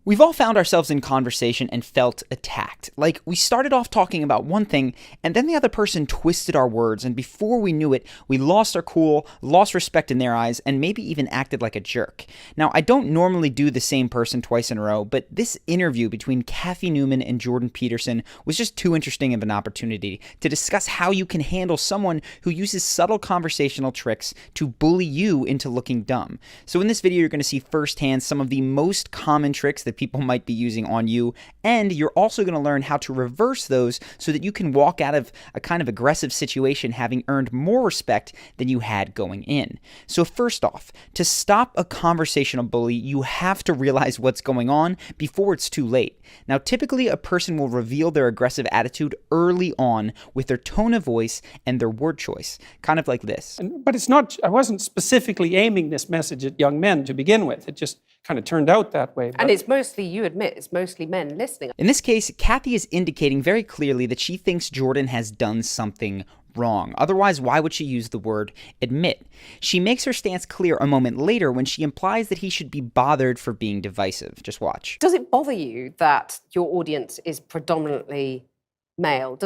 We've all found ourselves in conversation and felt attacked. Like, we started off talking about one thing, and then the other person twisted our words, and before we knew it, we lost our cool, lost respect in their eyes, and maybe even acted like a jerk. Now, I don't normally do the same person twice in a row, but this interview between Cathy Newman and Jordan Peterson was just too interesting of an opportunity to discuss how you can handle someone who uses subtle conversational tricks to bully you into looking dumb. So in this video, you're going to see firsthand some of the most common tricks that people might be using on you, and you're also going to learn how to reverse those so that you can walk out of a kind of aggressive situation having earned more respect than you had going in. So first off, to stop a conversational bully, you have to realize what's going on before it's too late. Now, typically a person will reveal their aggressive attitude early on with their tone of voice and their word choice, kind of like this. But it's not, I wasn't specifically aiming this message at young men to begin with. It just kind of turned out that way. And it's mostly, you admit, it's mostly men listening. In this case, Cathy is indicating very clearly that she thinks Jordan has done something wrong. Otherwise, why would she use the word admit? She makes her stance clear a moment later when she implies that he should be bothered for being divisive. Just watch. Does it bother you that your audience is predominantly male?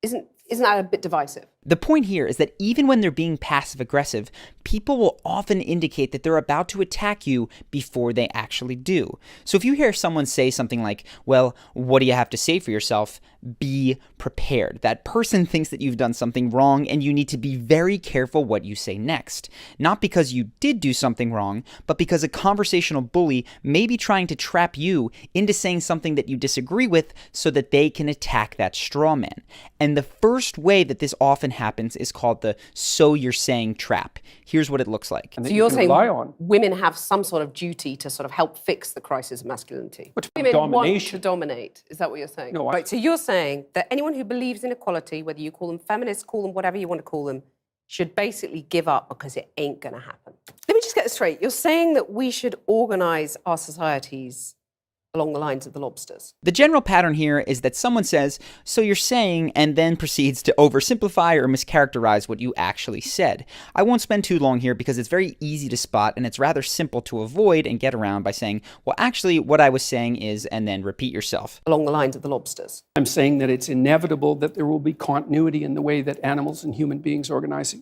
Isn't that a bit divisive? The point here is that even when they're being passive-aggressive, people will often indicate that they're about to attack you before they actually do. So if you hear someone say something like, well, what do you have to say for yourself? Be prepared. That person thinks that you've done something wrong and you need to be very careful what you say next. Not because you did do something wrong, but because a conversational bully may be trying to trap you into saying something that you disagree with so that they can attack that straw man. And the first way that this often happens is called the "so you're saying" trap. Here's what it looks like. So you're saying women have some sort of duty to sort of help fix the crisis of masculinity? Women want to dominate. Is that what you're saying? No, right, so you're saying that anyone who believes in equality, whether you call them feminists, call them whatever you want to call them, should basically give up because it ain't going to happen. Let me just get this straight. You're saying that we should organize our societies along the lines of the lobsters. The general pattern here is that someone says, so you're saying, and then proceeds to oversimplify or mischaracterize what you actually said. I won't spend too long here because it's very easy to spot and it's rather simple to avoid and get around by saying, well, actually what I was saying is, and then repeat yourself. Along the lines of the lobsters. I'm saying that it's inevitable that there will be continuity in the way that animals and human beings organize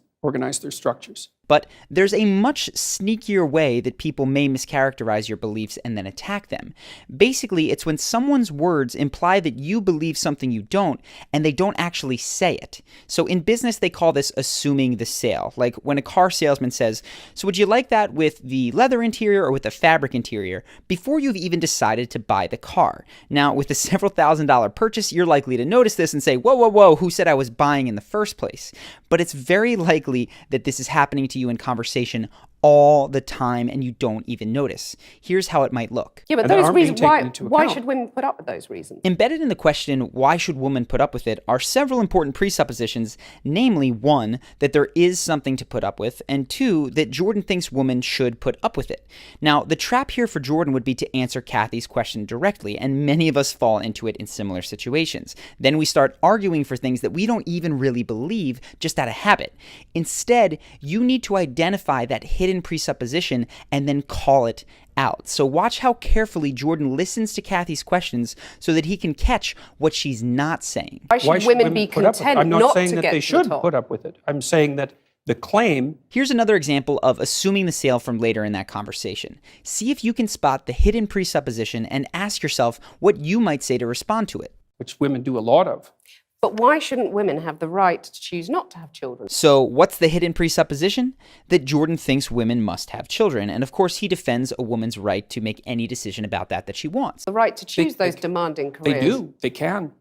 their structures. But there's a much sneakier way that people may mischaracterize your beliefs and then attack them. Basically, it's when someone's words imply that you believe something you don't, and they don't actually say it. So in business, they call this assuming the sale. Like when a car salesman says, so would you like that with the leather interior or with the fabric interior, before you've even decided to buy the car. Now, with a several $1,000 purchase, you're likely to notice this and say, whoa, whoa, whoa, who said I was buying in the first place? But it's very likely that this is happening to you in conversation all the time and you don't even notice. Here's how it might look. Yeah, but those reasons, why should women put up with those reasons? Embedded in the question, why should women put up with it, are several important presuppositions, namely, one, that there is something to put up with, and two, that Jordan thinks women should put up with it. Now, the trap here for Jordan would be to answer Cathy's question directly, and many of us fall into it in similar situations. Then we start arguing for things that we don't even really believe, just out of habit. Instead, you need to identify that hidden presupposition and then call it out. So watch how carefully Jordan listens to Cathy's questions so that he can catch what she's not saying. Why should women be content not to get to the top? I'm not saying that they should put up with it. I'm saying that the claim... Here's another example of assuming the sale from later in that conversation. See if you can spot the hidden presupposition and ask yourself what you might say to respond to it. Which women do a lot of. But why shouldn't women have the right to choose not to have children? So what's the hidden presupposition? That Jordan thinks women must have children. And of course, he defends a woman's right to make any decision about that she wants. The right to choose those demanding careers. They do. They can.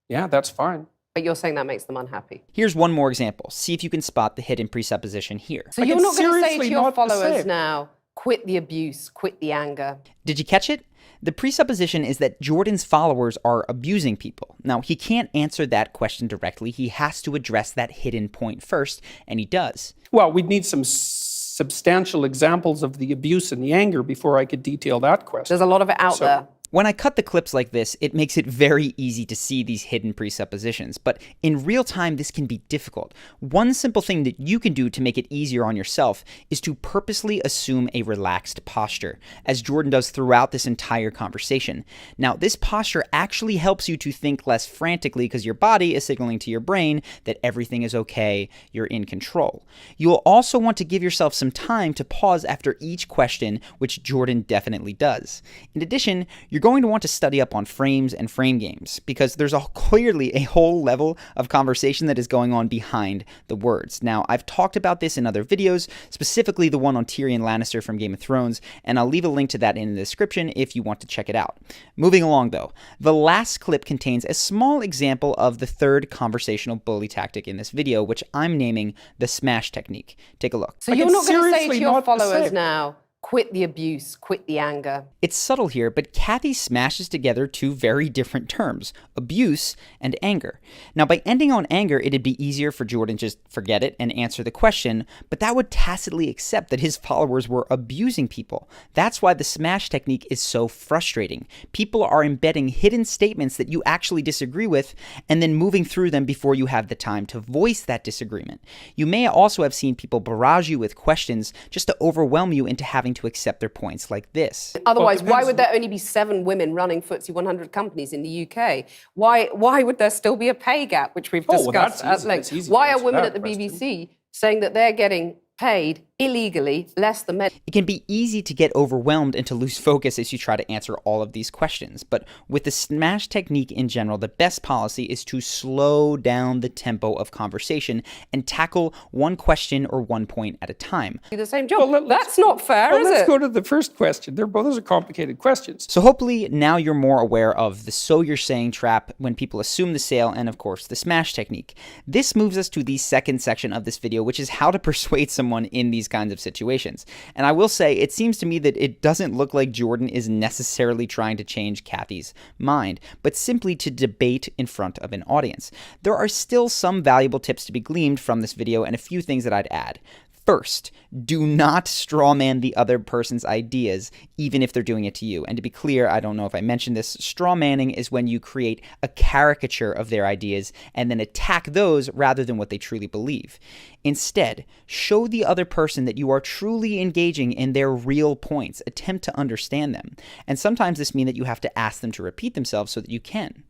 Yeah, that's fine. But you're saying that makes them unhappy. Here's one more example. See if you can spot the hidden presupposition here. So you're not going to say to your followers now, quit the abuse, quit the anger. Did you catch it? The presupposition is that Jordan's followers are abusing people. Now, he can't answer that question directly. He has to address that hidden point first, and he does. Well, we'd need some substantial examples of the abuse and the anger before I could detail that question. There's a lot of it out there. When I cut the clips like this, it makes it very easy to see these hidden presuppositions, but in real time, this can be difficult. One simple thing that you can do to make it easier on yourself is to purposely assume a relaxed posture, as Jordan does throughout this entire conversation. Now, this posture actually helps you to think less frantically because your body is signaling to your brain that everything is okay, you're in control. You will also want to give yourself some time to pause after each question, which Jordan definitely does. In addition, you're going to want to study up on frames and frame games because there's clearly a whole level of conversation that is going on behind the words. Now, I've talked about this in other videos, specifically the one on Tyrion Lannister from Game of Thrones, and I'll leave a link to that in the description if you want to check it out. Moving along though, the last clip contains a small example of the third conversational bully tactic in this video, which I'm naming the smash technique. Take a look. So you're not going to say to your followers now, quit the abuse, quit the anger. It's subtle here, but Cathy smashes together two very different terms, abuse and anger. Now, by ending on anger, it'd be easier for Jordan to just forget it and answer the question, but that would tacitly accept that his followers were abusing people. That's why the smash technique is so frustrating. People are embedding hidden statements that you actually disagree with and then moving through them before you have the time to voice that disagreement. You may also have seen people barrage you with questions just to overwhelm you into having to accept their points like this. Otherwise, why would there only be 7 women running FTSE 100 companies in the UK? Why would there still be a pay gap, which we've discussed at length? Why are women at the BBC saying that they're getting paid illegally less than men? It can be easy to get overwhelmed and to lose focus as you try to answer all of these questions. But with the smash technique in general, the best policy is to slow down the tempo of conversation and tackle one question or one point at a time. Do the same job. Well, that's not fair, is it? Let's go to the first question. Those are complicated questions. So hopefully now you're more aware of the so you're saying trap when people assume the sale and of course the smash technique. This moves us to the second section of this video, which is how to persuade someone in these kinds of situations. And I will say, it seems to me that it doesn't look like Jordan is necessarily trying to change Cathy's mind, but simply to debate in front of an audience. There are still some valuable tips to be gleaned from this video and a few things that I'd add. First, do not strawman the other person's ideas, even if they're doing it to you. And to be clear, I don't know if I mentioned this, strawmanning is when you create a caricature of their ideas and then attack those rather than what they truly believe. Instead, show the other person that you are truly engaging in their real points. Attempt to understand them. And sometimes this means that you have to ask them to repeat themselves so that you can.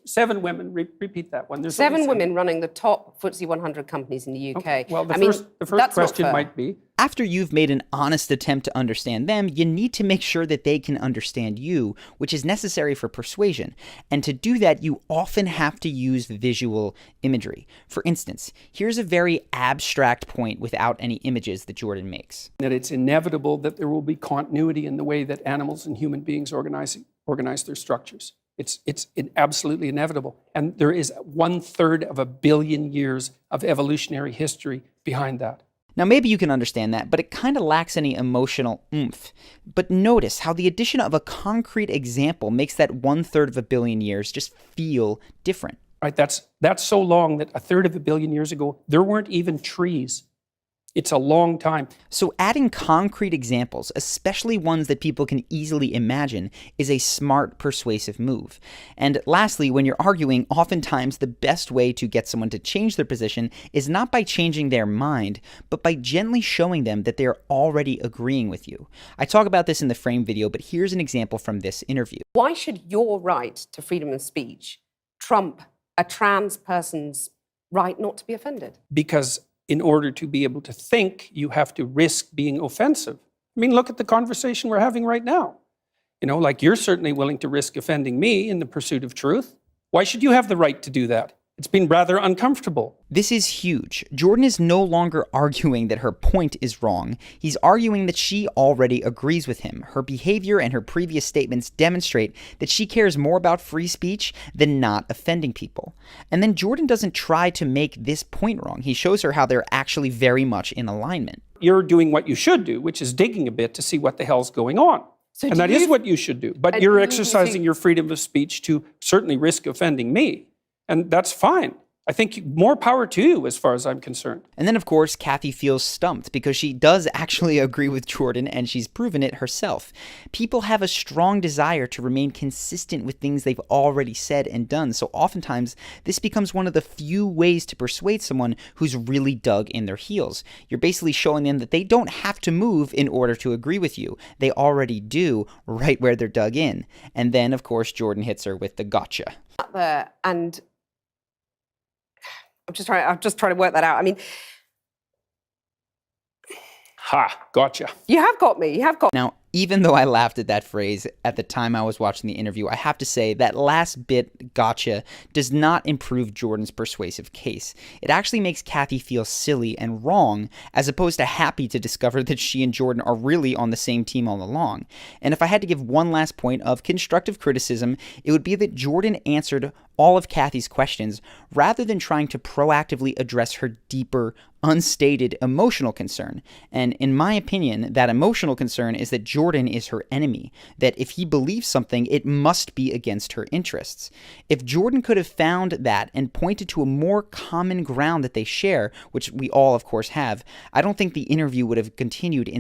Seven women, repeat that one. There's 7 women running the top FTSE 100 companies in the UK. Okay. Well, the first question might be, after you've made an honest attempt to understand them, you need to make sure that they can understand you, which is necessary for persuasion. And to do that, you often have to use visual imagery. For instance, here's a very abstract point without any images that Jordan makes. That it's inevitable that there will be continuity in the way that animals and human beings organize their structures. It's absolutely inevitable. And there is 1/3 of a billion years of evolutionary history behind that. Now, maybe you can understand that, but it kind of lacks any emotional oomph. But notice how the addition of a concrete example makes that 1/3 of a billion years just feel different. Right, that's so long that 1/3 of a billion years ago, there weren't even trees. It's a long time. So adding concrete examples, especially ones that people can easily imagine, is a smart, persuasive move. And lastly, when you're arguing, oftentimes the best way to get someone to change their position is not by changing their mind, but by gently showing them that they're already agreeing with you. I talk about this in the frame video, but here's an example from this interview. Why should your right to freedom of speech trump a trans person's right not to be offended? Because in order to be able to think, you have to risk being offensive. I mean, look at the conversation we're having right now. You know, like you're certainly willing to risk offending me in the pursuit of truth. Why should you have the right to do that? It's been rather uncomfortable. This is huge. Jordan is no longer arguing that her point is wrong. He's arguing that she already agrees with him. Her behavior and her previous statements demonstrate that she cares more about free speech than not offending people. And then Jordan doesn't try to make this point wrong. He shows her how they're actually very much in alignment. You're doing what you should do, which is digging a bit to see what the hell's going on. And that is what you should do. But you're exercising your freedom of speech to certainly risk offending me. And that's fine. I think more power to you as far as I'm concerned. And then, of course, Cathy feels stumped because she does actually agree with Jordan and she's proven it herself. People have a strong desire to remain consistent with things they've already said and done, so oftentimes this becomes one of the few ways to persuade someone who's really dug in their heels. You're basically showing them that they don't have to move in order to agree with you. They already do right where they're dug in. And then, of course, Jordan hits her with the gotcha. There, and I'm just trying to work that out. I mean, Ha, gotcha. you have got me. You have got. Now, even though I laughed at that phrase at the time I was watching the interview, I have to say that last bit, gotcha, does not improve Jordan's persuasive case. It actually makes Cathy feel silly and wrong, as opposed to happy to discover that she and Jordan are really on the same team all along. And if I had to give one last point of constructive criticism, it would be that Jordan answered all of Cathy's questions rather than trying to proactively address her deeper, unstated emotional concern. And in my opinion, that emotional concern is that Jordan is her enemy, that if he believes something, it must be against her interests. If Jordan could have found that and pointed to a more common ground that they share, which we all of course have, I don't think the interview would have continued in